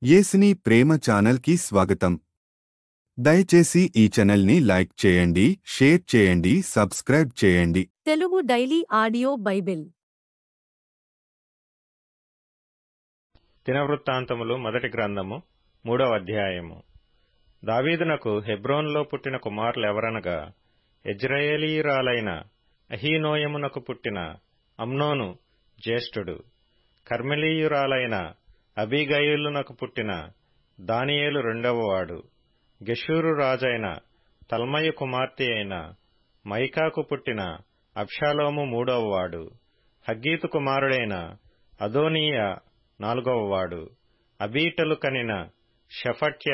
యేసుని ప్రేమ ఛానల్కి స్వాగతం. దయచేసి ఈ ఛానల్ని లైక్ చేయండి, షేర్ చేయండి, సబ్స్క్రైబ్ చేయండి. తెలుగు డైలీ ఆడియో బైబిల్ దినవృత్తాంతములు మొదటి గ్రంథము 3వ అధ్యాయము. దావీదునకు హెబ్రోనులో పుట్టిన కుమారులెవరనగా, యెజ్రెయేలీయురాలైన అహీనోయమునకు పుట్టిన అమ్నోను జ్యేష్ఠుడు, కర్మెలీయురాలైన అబీగయీలునకు పుట్టిన దానియేలు రెండవవాడు, గెషూరు రాజైన తల్మయి కుమార్తె అయిన మైకాకు పుట్టిన అబ్షాలోము మూడవవాడు, హగ్గీతు కుమారుడైన అదోనీయ నాలుగవవాడు, అబీటలు కనిన షెఫట్య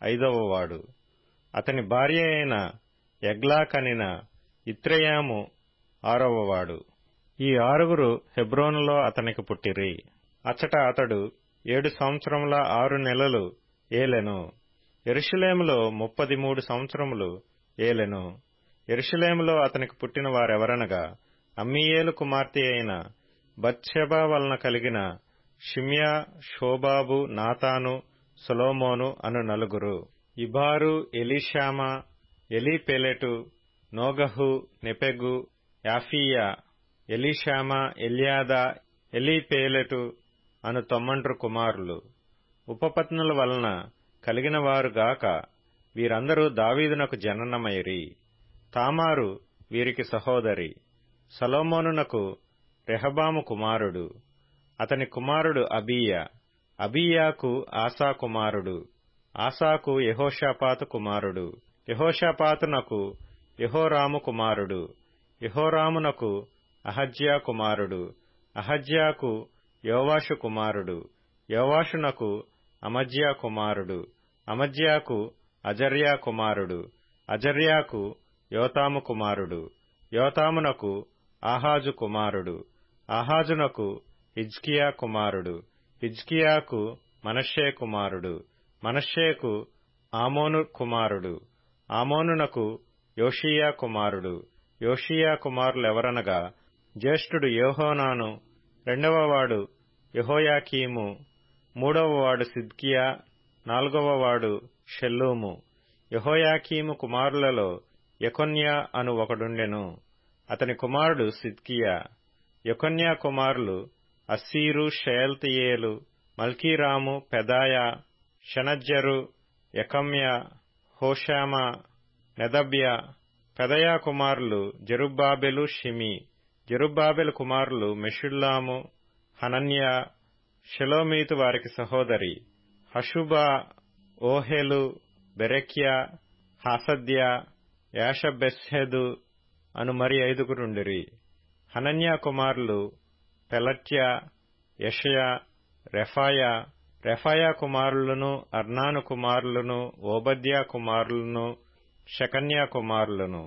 ఐదవవాడు, అతని భార్య అయిన ఎగ్లా కనిన ఇత్రెయాము ఆరవవాడు. ఈ ఆరుగురు హెబ్రోనులో అతనికి పుట్టిరి. అచ్చట అతడు 7 సంవత్సరముల 6 నెలలు ఏలెను. యెరూషలేములో 33 సంవత్సరములు ఏలెను. యెరూషలేములో అతనికి పుట్టిన వారెవరనగా, అమ్మీయేలు కుమార్తె అయిన బత్షెబా వలన కలిగిన షిమ్యా, షోబాబు, నాతాను, సొలొమోను అను నలుగురు. ఇబారు, ఎలీషామా, ఎలీపెలెటు, నోగహు, నెపెగు, యాఫీయా, ఎలీషామా, ఎల్యాదా, ఎలీపేలెటు అను 9 కుమారులు. ఉపపత్నుల వలన కలిగిన వారుగాక వీరందరూ దావీదునకు జననమైరి. తామారు వీరికి సహోదరి. సొలొమోనునకు రెహబాము కుమారుడు. అతని కుమారుడు అబీయా. అబీయాకు ఆసా కుమారుడు. ఆసాకు యెహోషాపాతు కుమారుడు. యెహోషాపాతునకు యెహోరాము కుమారుడు. యెహోరామునకు అహజ్యా కుమారుడు. అహజ్యాకు యోవాషు కుమారుడు. యోవాషునకు అమజ్యా కుమారుడు. అమజ్యాకు అజర్యా కుమారుడు. అజర్యాకు యోతాము కుమారుడు. యోతామునకు ఆహాజు కుమారుడు. ఆహాజునకు హిజ్కియా కుమారుడు. హిజ్కియాకు మనష్షే కుమారుడు. మనష్షేకు ఆమోను కుమారుడు. ఆమోనునకు యోషీయా కుమారుడు. యోషీయా కుమారులెవరనగా, జ్యేష్ఠుడు యోహానాను, రెండవవాడు యెహోయాకీము, మూడవవాడు సిద్కియా, నాలుగవవాడు షెల్లూము. యెహోయాకీము కుమారులలో యెకొన్యా అను ఒకడుండెను. అతని కుమారుడు సిద్కియా. యెకొన్యా కుమారులు అస్సీరు, షయల్తీయేలు, మల్కీరాము, పెదాయా, షనజ్జరు, యెకమ్యా, హోషామా, నెదబ్యా. పెదయా కుమారులు జెరుబ్బాబెలు, షిమి. జెరుబ్బాబెలు కుమారులు మెషుల్లాము, హనన్యా. షెలోమీతు వారికి సహోదరి. హషుబా, ఓహెలు, బెరెక్యా, హాసద్యా, యాషబెస్హెదు అను మరి 5 హనన్యా కుమారులు పెలట్యా, యెషయా, రెఫాయా. రెఫాయా కుమారులను అర్నాను కుమారులను ఓబద్యా కుమారులను షెకన్యా కుమారులను.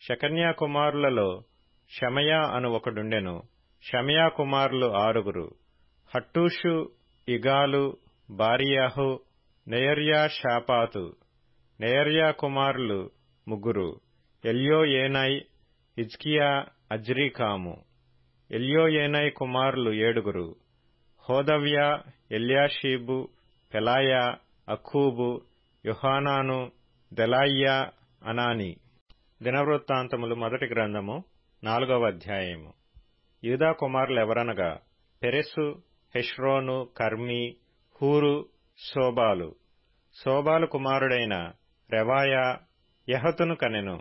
షెకన్యా కుమారులలో షమయా అను ఒకడుండెను. షమయా కుమారులు 6. హట్టూషు, ఇగాలు, బారియాహు, నెయర్యా, షాపాతు. నెయర్యా కుమారులు 3. ఎల్యోయేనై, హిజ్కియా, అజ్రీకాము. ఎల్యోయేనై కుమారులు 7. హోదవ్యా, ఎల్యాషీబు, పెలాయా, అక్కూబు, యోహానాను, దెలాయ్యా, అనాని. దినవృత్తాంతములు మొదటి గ్రంథము 4వ అధ్యాయము. యూదా కుమారులెవరనగా, పెరెసు, హెష్రోను, కర్మీ, హూరు, శోబాలు. శోబాలు కుమారుడైన రెవాయా యహతును కనెను.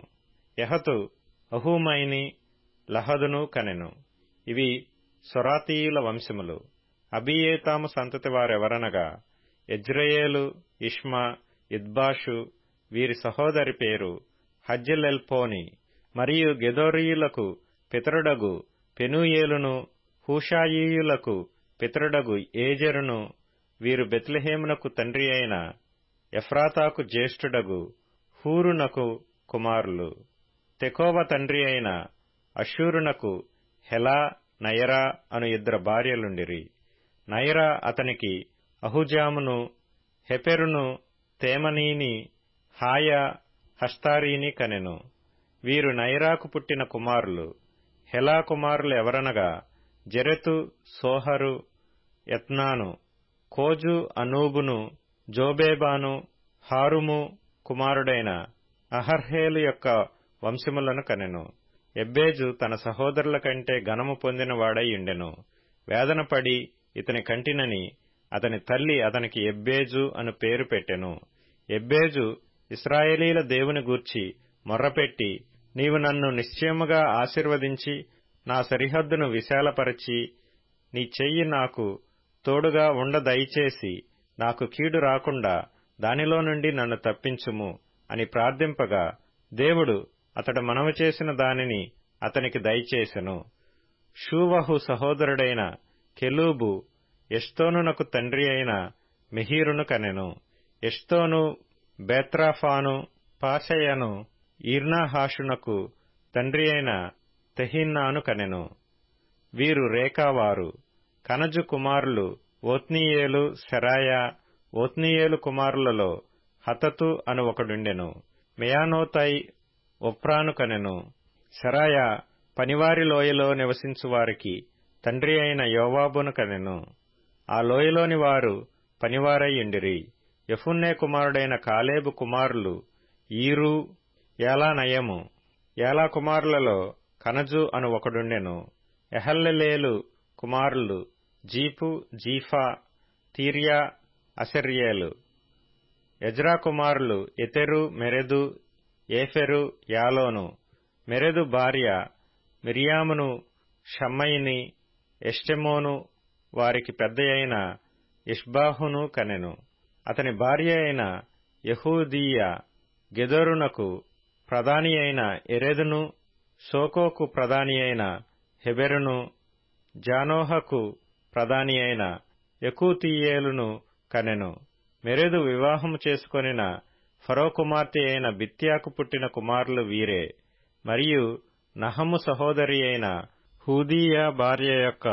యహతు అహూమైని, లహదును కనెను. ఇవి సొరాతీయుల వంశములు. అబీయేతాము సంతతి వారెవరనగా, యెజ్రెయేలు, ఇష్మా, ఇద్బాషు. వీరి సహోదరి పేరు హజ్జెలెల్పోని. మరియు గెదోరీయులకు పితరుడగు పెనూయేలును, హూషాయీయులకు పితరుడగు ఏజెరును. వీరు బెత్లెహేమునకు తండ్రి అయిన ఎఫ్రాతాకు జ్యేష్ఠుడగు హూరునకు కుమారులు. తెకోవ తండ్రి అయిన అషూరునకు హెలా, నయరా అను 2 భార్యలుండిరి. నయరా అతనికి అహుజామును, హెపెరును, తేమనీని, హాయా, హస్తారీని కనెను. వీరు నయరాకు పుట్టిన కుమారులు. హెలా కుమారులు ఎవరనగా, జెరెతు, సోహరు, ఎత్నాను. కోజు అనూబును, జోబేబాను, హారుము కుమారుడైన అహర్హేలు యొక్క వంశములను కనెను. ఎబ్బేజు తన సహోదరుల కంటే ఘనము పొందినవాడై ఉండెను. వేదనపడి ఇతని కంటినని అతని తల్లి అతనికి ఎబ్బేజు అను పేరు పెట్టెను. ఎబ్బేజు ఇశ్రాయేలీల దేవుని గూర్చి మొర్రపెట్టి, నీవు నన్ను నిశ్చయముగా ఆశీర్వదించి నా సరిహద్దును విశాలపరచి నీ చెయ్యి నాకు తోడుగా ఉండ దయచేసి నాకు కీడు రాకుండా దానిలో నుండి నన్ను తప్పించుము అని ప్రార్థింపగా దేవుడు అతడు మనవి చేసిన దానిని అతనికి దయచేసెను. షూవహు సహోదరుడైన కెలూబు ఎష్తోనునకు తండ్రి అయిన మెహీరును కనెను. ఎష్తోను బేత్రాఫాను, పాషయను, ఈర్నాహాషునకు తండ్రి అయిన తెహిన్నాను కనెను. వీరు రేకావారు. కనజు కుమారులు ఓత్నీయేలు, శెరాయా. ఓత్నీయేలు కుమారులలో హతతు అను ఒకడుండెను. మెయానోతై ఒప్రాను కనెను. శెరాయా పనివారి లోయలో నివసించువారికి తండ్రి అయిన యోవాబును కనెను. ఆ లోయలోని వారు పనివారై ఉండిరి. యెఫున్నె కుమారుడైన కాలేబు కుమారులు ఈరు, ఏలానయము. ఏలా కుమారులలో కనజు అను ఒకడుండెను. ఎహల్లెలేలు కుమారులు జీపు, జీఫా, తీర్యా, అసర్యేలు. ఎజ్రా కుమారులు ఎతెరు, మెరెదు, ఏఫెరు, యాలోను. మెరెదు భార్య మిరియామును, షమ్మయిని, ఎష్టెమోను వారికి పెద్దయైన ఇష్బాహును కనెను. అతని భార్య అయిన యెహూదీయ గెదోరునకు ప్రధాని అయిన ఎరెదును, సోకోకు ప్రధాని అయిన హెబెరును, జానోహకు ప్రధాని అయిన యెకూతీయేలును కనెను. మెరెదు వివాహము చేసుకొనిన ఫరో కుమార్తె అయిన బిత్యాకు పుట్టిన కుమారులు వీరే. మరియు నహము సహోదరి అయిన హూదీయ భార్య యొక్క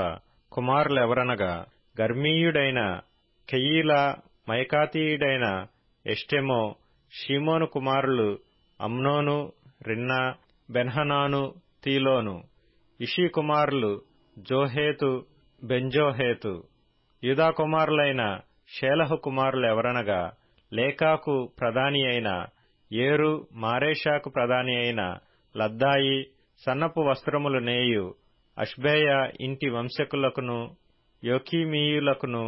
కుమారులెవరనగా గర్మీయుడైన కెయీలా, మైకాతీయుడైన ఎష్టెమో. షీమోను కుమారులు అమ్నోను, రిన్నా, బెన్హనాను, తీలోను. ఇషీ కుమారులు జోహేతు, బెంజోహేతు. యూదా కుమారులైన షేలహు కుమారులెవరనగా లేకాకు ప్రధాని అయిన ఏరు, మారేషాకు ప్రధాని అయిన లద్దాయి. సన్నపు వస్త్రములు నేయు అష్బేయ ఇంటి వంశకులకును, యోకీమీయులకును,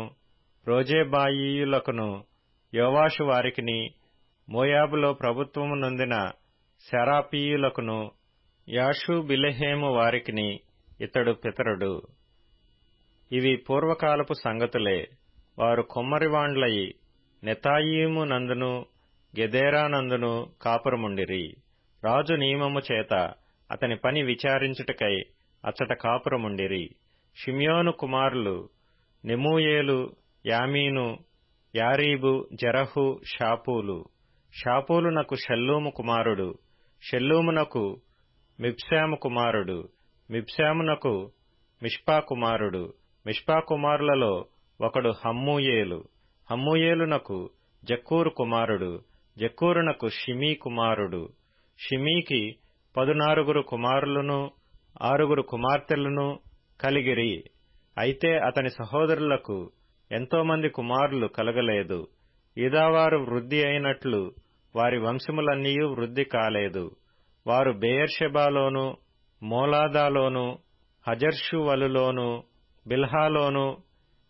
రోజేబాయీయులకును, యోవాషు వారికిని, మోయాబులో ప్రభుత్వము నొందిన సెరాపీయులకును, యాషుబిలెహేము వారికిని ఇతడు పితరుడు. ఇవి పూర్వకాలపు సంగతులే. వారు కొమ్మరివాండ్లయి నెతాయీము నందును, గెదేరా నందును కాపురముండిరి. రాజు నియమము చేత అతని పని విచారించుటకై అచ్చట కాపురముండిరి. షిమ్యోను కుమారులు నెమూయేలు, యామీను, యారీబు, జెరహు, షాపూలు. షాపూలునకు షల్లూము కుమారుడు. షల్లూమునకు మిబ్సాము కుమారుడు. మిబ్సామునకు మిష్పా కుమారుడు. మిష్పా కుమారులలో ఒకడు హమ్మూయేలు. హమ్మూయేలునకు జక్కూరు కుమారుడు. జక్కూరునకు షిమీ కుమారుడు. షిమీకి 14 కుమారులను 6 కుమార్తెలను కలిగిరి. అయితే అతని సహోదరులకు ఎంతోమంది కుమారులు కలగలేదు. యూదావారు వృద్ధి అయినట్లు వారి వంశములన్నీయూ వృద్ధి కాలేదు. వారు బెయేర్షెబాలోను, మోలాదాలోను, హజర్షువలులోను, బిల్హాలోను,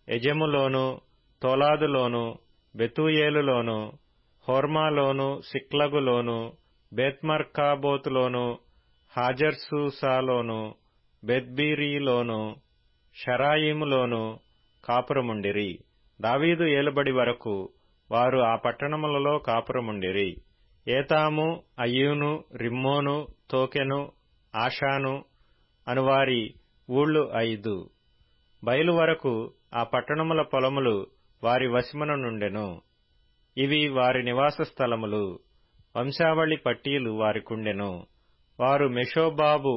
ఎజెములోను, తోలాదులోను, బెతూయేలులోను, హోర్మాలోను, సిక్లగులోను, బేత్మర్కాబోతులోను, హాజర్సూసాలోను, బెత్బీరీలోను, షరాయిములోను కాపురముండిరి. దావీదు ఏలుబడి వరకు వారు ఆ పట్టణములలో కాపురముండిరి. ఏతాము, అయ్యూను, రిమ్మోను, తోకెను, ఆషాను అనువారి ఊళ్ళు 5. బయలు వరకు ఆ పట్టణముల పొలములు వారి వశమున నుండెను. ఇవి వారి నివాస స్థలములు. వంశావళి పట్టీలు వారికుండెను. వారు మెషోబాబు,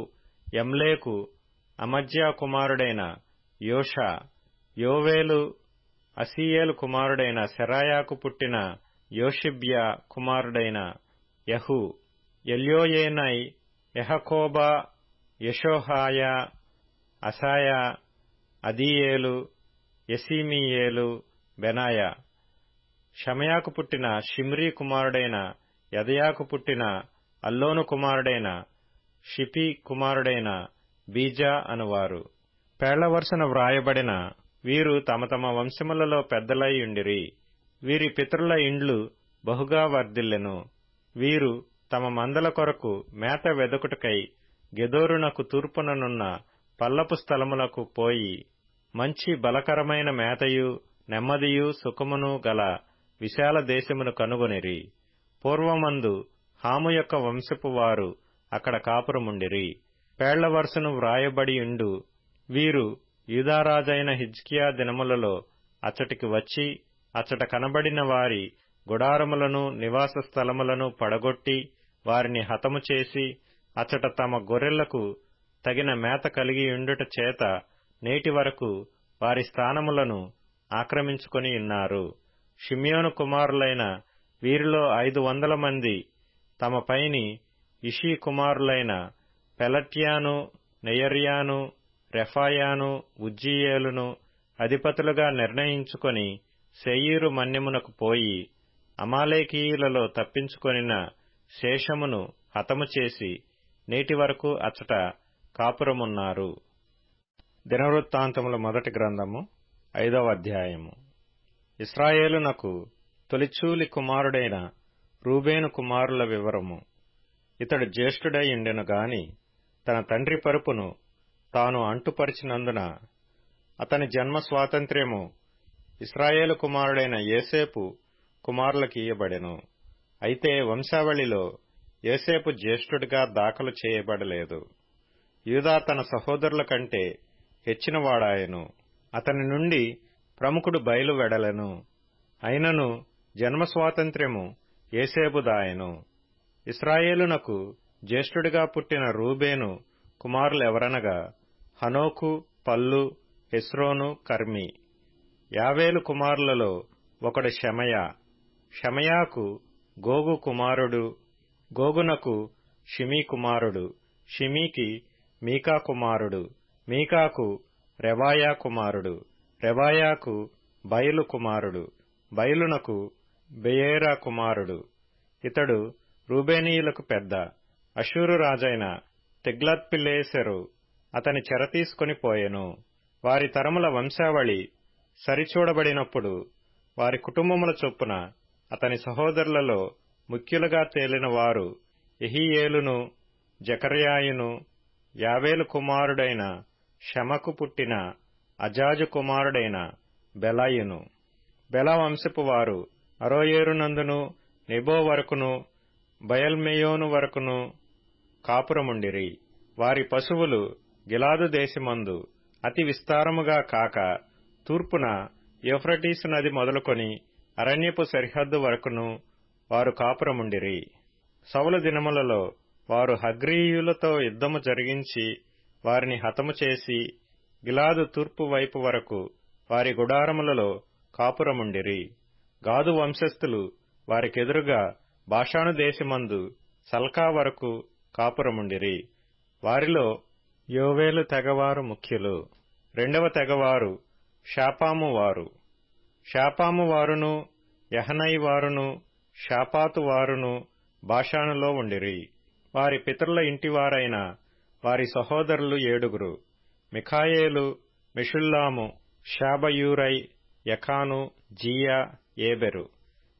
యమ్లేకు, అమజ్యా కుమారుడైన యోషా, యోవేలు, అసీయేలు కుమారుడైన సెరాయాకు పుట్టిన యోషిబ్యా కుమారుడైన యహు, ఎల్యోయేనై, యహకోబా, యెషోహాయా, అసాయా, అదీయేలు, యెసీమీయేలు, బెనాయా. షమయాకు పుట్టిన షిమ్రీ కుమారుడైన యదయాకు పుట్టిన అల్లోను కుమారుడైన షిపి కుమారుడైన బీజా అనువారు. పేళ్ల వరుసన వ్రాయబడిన వీరు తమ తమ వంశములలో పెద్దలై ఉండిరి. వీరి పితరుల ఇండ్లు బహుగా వర్ధిల్లెను. వీరు తమ మందల కొరకు మేత వెదకుటకై గెదోరునకు తూర్పుననున్న పల్లపు స్థలములకు పోయి మంచి బలకరమైన మేతయు నెమ్మదియు సుఖమును గల విశాల దేశమును కనుగొనిరి. పూర్వమందు హాము యొక్క వంశపు వారు అక్కడ కాపురముండిరి. పేళ్ల వరుసను వ్రాయబడియుండు వీరు యూదారాజైన హిజ్కియా దినములలో అచ్చటికి వచ్చి అచ్చట కనబడిన వారి గుడారములను నివాస స్థలములను పడగొట్టి వారిని హతము చేసి అచ్చట తమ గొర్రెలకు తగిన మేత కలిగియుండుట చేత నేటి వరకు వారి స్థానములను ఆక్రమించుకొని ఉన్నారు. షిమ్యోను కుమారులైన వీరిలో 500 మంది తమ పైని ఇషీ కుమారులైన పెలట్యాను, నెయర్యాను, రెఫాయాను, ఉజ్జీయేలును అధిపతులుగా నిర్ణయించుకొని శేయీరు మన్యమునకు పోయి అమాలేకీయులలో తప్పించుకొనిన శేషమును హతము చేసి నేటి వరకు అచ్చట కాపురమున్నారు. దినవృత్తాంతముల మొదటి గ్రంథము 5వ అధ్యాయము. ఇశ్రాయేలునకు తొలిచూలి కుమారుడైన రూబేను కుమారుల వివరము. ఇతడు జ్యేష్ఠుడై ఉండెను గాని తన తండ్రి పరుపును తాను అంటుపరిచినందున అతని జన్మ స్వాతంత్ర్యము ఇశ్రాయేలు కుమారుడైన యోసేపు కుమారులకియ్యబడెను. అయితే వంశావళిలో యోసేపు జ్యేష్ఠుడిగా దాఖలు చేయబడలేదు. యూదా తన సహోదరుల కంటే హెచ్చినవాడాయెను. అతని నుండి ప్రముఖుడు బయలు వెడలెను. అయినను జన్మ స్వాతంత్ర్యము యోసేపుదాయెను. ఇశ్రాయేలునకు జ్యేష్ఠుడిగా పుట్టిన రూబేను కుమారులెవరనగా హనోకు, పల్లు, హెస్రోను, కర్మి. యావేలు కుమారులలో ఒకడు షమయా. షమయాకు గోగు కుమారుడు, గోగునకు షిమీ కుమారుడు, షిమీకి మీకా కుమారుడు, మీకాకు రెబాయా కుమారుడు, రెబాయాకు బయలు కుమారుడు, బయలునకు బెయేరా కుమారుడు. ఇతడు రూబేనీయులకు పెద్ద. అషూరు రాజైన తిగ్లత్పిలేసెరు అతని చెరతీసుకొని పోయెను. వారి తరముల వంశావళి సరిచూడబడినప్పుడు వారి కుటుంబముల చొప్పున అతని సహోదరులలో ముఖ్యులుగా తేలిన వారు యెహీయేలును, జకర్యాయును, యావేలు కుమారుడైన షమకు పుట్టిన అజాజు కుమారుడైన బెలాయును. బెలా వంశపు వారు అరోయేరునందును నెబో వరకును బయల్మెయోను వరకును కాపురముండిరి. వారి పశువులు గిలాదు దేశమందు అతి విస్తారముగా కాక తూర్పున యూఫ్రటీసు నది మొదలుకొని అరణ్యపు సరిహద్దు వరకును వారు కాపురముండిరి. సౌలు దినములలో వారు హగ్రీయులతో యుద్ధము జరిగించి వారిని హతము చేసి గిలాదు తూర్పు వైపు వరకు వారి గుడారములలో కాపురముండిరి. గాదు వంశస్థులు వారికెదురుగా బాషాను దేశమందు సల్కా వరకు కాపురముండిరి. వారిలో యోవేలు తెగవారు ముఖ్యులు. 2వ తెగవారు షాపాము వారు. షాపాము వారును యహనై వారును షాపాతు వారును బాషానులో ఉండిరి. వారి పితరుల ఇంటివారైన వారి సహోదరులు 7. మిఖాయేలు, మెషుల్లాము, షాబయూరై, యకాను, జీయా, ఏబెరు.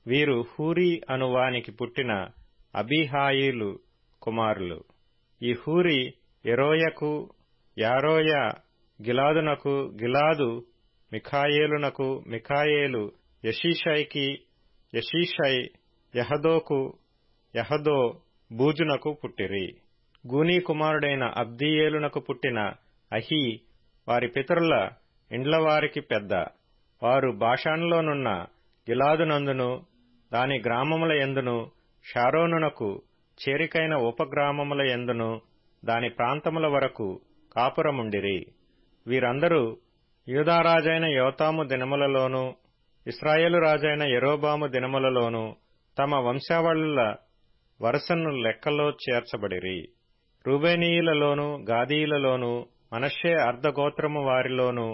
వీరు హూరీ అనువానికి పుట్టిన అబీహాయిలు కుమారులు. ఈ హూరీ యెరోయకు, యారోయ గిలాదునకు, గిలాదు మిఖాయేలునకు, మిఖాయేలు యషీషైకి, యషీషై యహదోకు, యహదో బూజునకు పుట్టిరి. గూనీ కుమారుడైన అబ్దీయేలునకు పుట్టిన అహీ వారి పితరుల ఇండ్లవారికి పెద్ద. వారు బాషానులోనున్న గిలాదునందును దాని గ్రామముల యందును షారోనునకు చేరికైన ఉపగ్రామముల యందును దాని ప్రాంతముల వరకు కాపురముండిరి. వీరందరూ యూదారాజైన యోతాము దినములలోనూ ఇశ్రాయేలు రాజైన యెరోబాము దినములలోనూ తమ వంశావళుల వరుసను లెక్కలో చేర్చబడిరి. రూబేనీయులలోనూ గాదీయులలోనూ మనష్షే అర్ధగోత్రము వారిలోనూ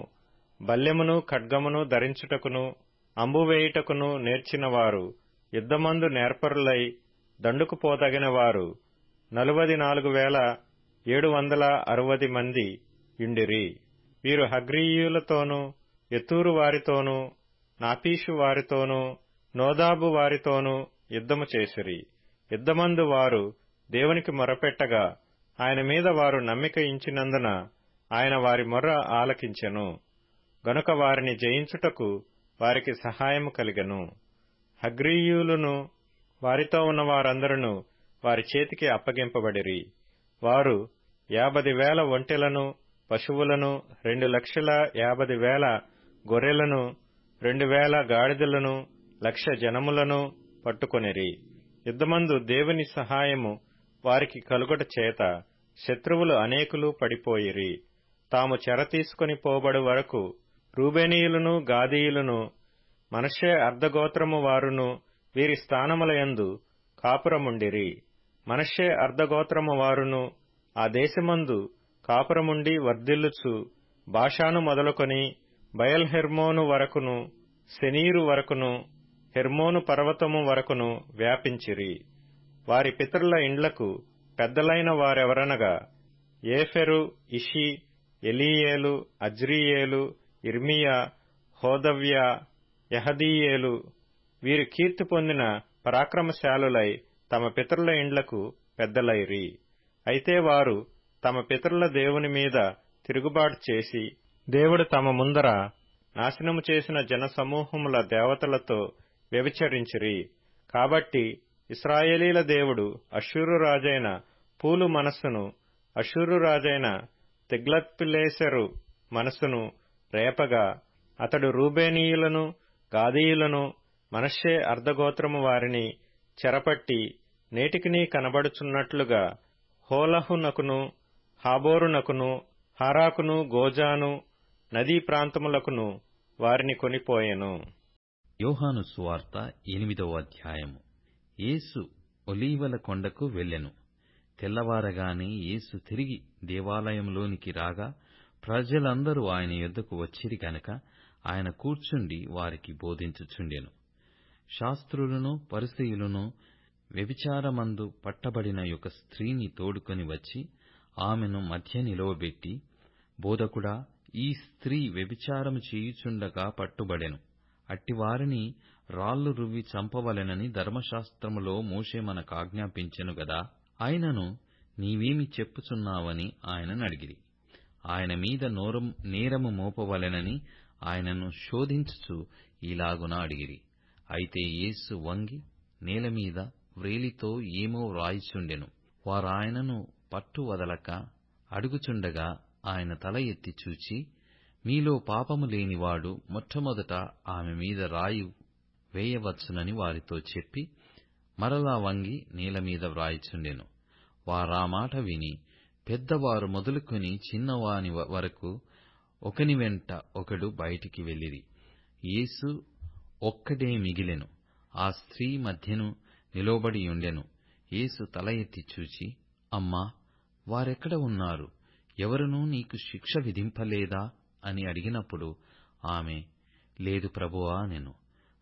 బల్లెమును ఖడ్గమును ధరించుటకును అంబువేయుటకును నేర్చినవారు, యుద్ధమందు నేర్పరులై దండుకుపోదగిన వారు 44,760 మంది యుండిరి. వీరు హగ్రీయులతోనూ ఎతూరు వారితోనూ నాపీషు వారితోనూ నోదాబు వారితోనూ యుద్ధము చేసిరి. యుద్ధమందు వారు దేవునికి మొరపెట్టగా ఆయన మీద వారు నమ్మిక ఇంచినందున ఆయన వారి మొర్ర ఆలకించెను. గనుక వారిని జయించుటకు వారికి సహాయము కలిగెను. హగ్రీయులును వారితో ఉన్న వారందరూ వారి చేతికి అప్పగింపబడిరి. వారు 50,000 ఒంటెలను, పశువులను, 2,50,000 గొర్రెలను, 2,000 గాడిదలను, 1,00,000 జనములను పట్టుకొనిరి. యుద్ధమందు దేవుని సహాయము వారికి కలుగుట చేత శత్రువులు అనేకులు పడిపోయిరి. తాము చెర తీసుకుని పోబడు వరకు రూబేనీయులను, గాదీయులను, మనష్షే అర్ధగోత్రము వారును వీరి స్థానములయందు కాపురముండిరి. మనష్షే అర్ధగోత్రము వారును ఆ దేశమందు కాపురముండి వర్ధిల్లుచు బాషాను మొదలుకొని బయల్హెర్మోను వరకును, శెనీరు వరకును, హెర్మోను పర్వతము వరకును వ్యాపించిరి. వారి పితరుల ఇండ్లకు పెద్దలైన వారెవరనగా ఏఫెరు, ఇషి, ఎలీయేలు, అజ్రీయేలు, ఇర్మియా, హోదవ్య, యహదీయేలు. వీరు కీర్తి పొందిన పరాక్రమశాలులై తమ పితరుల ఇండ్లకు పెద్దలైరి. అయితే వారు తమ పితరుల దేవుని మీద తిరుగుబాటు చేసి దేవుడు తమ ముందర నాశనము చేసిన జనసమూహముల దేవతలతో వ్యభిచరించిరి. కాబట్టి ఇశ్రాయేలీల దేవుడు అష్షూరు రాజైన పూలు మనస్సును, అష్షూరు రాజైన తిగ్లత్పిలేసెరు మనస్సును రేపగా అతడు రూబేనీయులను, గాదీయులను, మనష్షే అర్ధగోత్రము వారిని చెరపట్టి నేటికినీ కనబడుచున్నట్లుగా హోలహునకును, హాబోరునకును, హారాకును, గోజాను నదీ ప్రాంతములకును వారిని కొనిపోయెను. యోహాను సువార్త 8వ అధ్యాయము. యేసు ఒలీవల కొండకు వెళ్ళెను. తెల్లవారగానే యేసు తిరిగి దేవాలయంలోనికి రాగా ప్రజలందరూ ఆయన యొద్దకు వచ్చిరి గనక ఆయన కూర్చుండి వారికి బోధించుచుండెను. శాస్త్రులను పరిసయ్యులను వ్యభిచారమందు పట్టబడిన ఒక స్త్రీని తోడుకొని వచ్చి ఆమెను మధ్య నిలువబెట్టి, బోధకుడా, ఈ స్త్రీ వ్యభిచారము చేయుచుండగా పట్టుబడెను. అట్టివారిని రాళ్లు రువ్వి చంపవలెనని ధర్మశాస్త్రములో మోషే మనకాజ్ఞాపించెను గదా. ఆయనను నీవేమి చెప్పుచున్నావని ఆయననడిగిరి. ఆయన మీద నేరము మోపవలెనని ఆయనను శోధించుచు ఈలాగున అడిగిరి. అయితే యేసు వంగి నేలమీద వ్రేలితో ఏమో వ్రాయుచుండెను. వారాయనను పట్టు వదలక అడుగుచుండగా ఆయన తల ఎత్తి చూచి, మీలో పాపము లేనివాడు మొట్టమొదట ఆమె మీద రాయి వేయవచ్చునని వారితో చెప్పి మరలా వంగి నేలమీద వ్రాయుచుండెను. వారా మాట విని పెద్దవారు మొదలుకొని చిన్నవాని వరకు ఒకని వెంట ఒకడు బయటికి వెళ్ళిరి. యేసు ఒక్కడే మిగిలెను. ఆ స్త్రీ మధ్యను నిలవబడియుండెను. యేసు తల ఎత్తి చూచి, అమ్మా, వారెక్కడ ఉన్నారు? ఎవరునూ నీకు శిక్ష విధింపలేదా అని అడిగినప్పుడు ఆమె, లేదు ప్రభువా అనెను.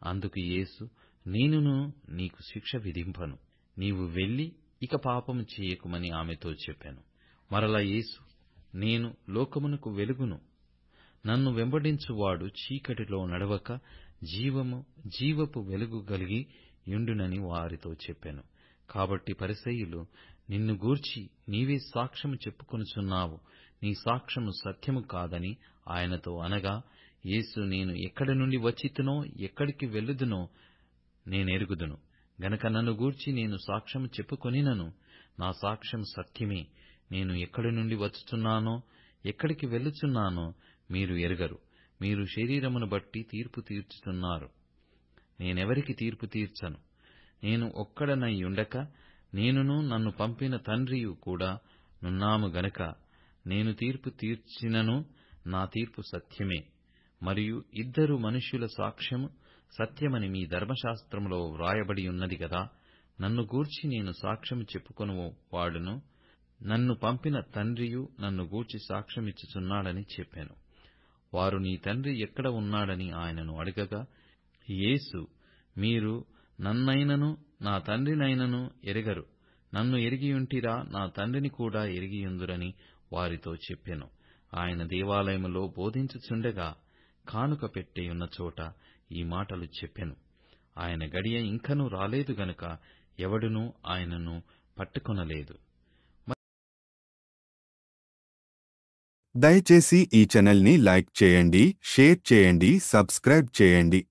అందుకు యేసు, నేనును నీకు శిక్ష విధింపను. నీవు వెళ్లి ఇక పాపము చేయకుమని ఆమెతో చెప్పాను. మరలా యేసు, నేను లోకమునకు వెలుగును. నన్ను వెంబడించువాడు చీకటిలో నడవక జీవపు వెలుగు కలిగి యుండునని వారితో చెప్పాను. కాబట్టి పరిసయ్యులు, నిన్ను గూర్చి నీవే సాక్ష్యము చెప్పుకొనుచున్నావు, నీ సాక్ష్యము సత్యము కాదని ఆయనతో అనగా, యేసు, నేను ఎక్కడి నుండి వచ్చితినో ఎక్కడికి వెళ్ళుదునో నేనెరుగుదును గనక నన్ను గూర్చి నేను సాక్ష్యము చెప్పుకొనినను. నా సాక్ష్యం సత్యమే. నేను ఎక్కడి నుండి వచ్చుచున్నానో ఎక్కడికి వెళ్ళుచున్నానో మీరు ఎరుగరు. మీరు శరీరమును బట్టి తీర్పు తీర్చుతున్నారు. నేనెవరికి తీర్పు తీర్చను. నేను ఒక్కడనై ఉండక నేనును నన్ను పంపిన తండ్రియు కూడా నున్నాము గనక నేను తీర్పు తీర్చినను నా తీర్పు సత్యమే. మరియు ఇద్దరు మనుష్యుల సాక్ష్యము సత్యమని మీ ధర్మశాస్త్రములో వ్రాయబడి ఉన్నది గదా. నన్ను గూర్చి నేను సాక్ష్యము చెప్పుకొను వాడును నన్ను పంపిన తండ్రియు నన్ను గూర్చి సాక్ష్యమిచ్చుచున్నాడని చెప్పాను. వారు, నీ తండ్రి ఎక్కడ ఉన్నాడని ఆయనను అడగగా, యేసు, మీరు నన్నైనను నా తండ్రినైనను ఎరగరు. నన్ను ఎరిగియుంటిరా నా తండ్రిని కూడా ఎరిగియుందురని వారితో చెప్పెను. ఆయన దేవాలయములో బోధించుచుండగా కానుక పెట్టెయున్న చోట ఈ మాటలు చెప్పెను. ఆయన గడియ ఇంకనూ రాలేదు గనుక ఎవడునూ ఆయనను పట్టుకొనలేదు. దయచేసి ఈ ఛానల్ని లైక్ చేయండి, షేర్ చేయండి, సబ్స్క్రైబ్ చేయండి.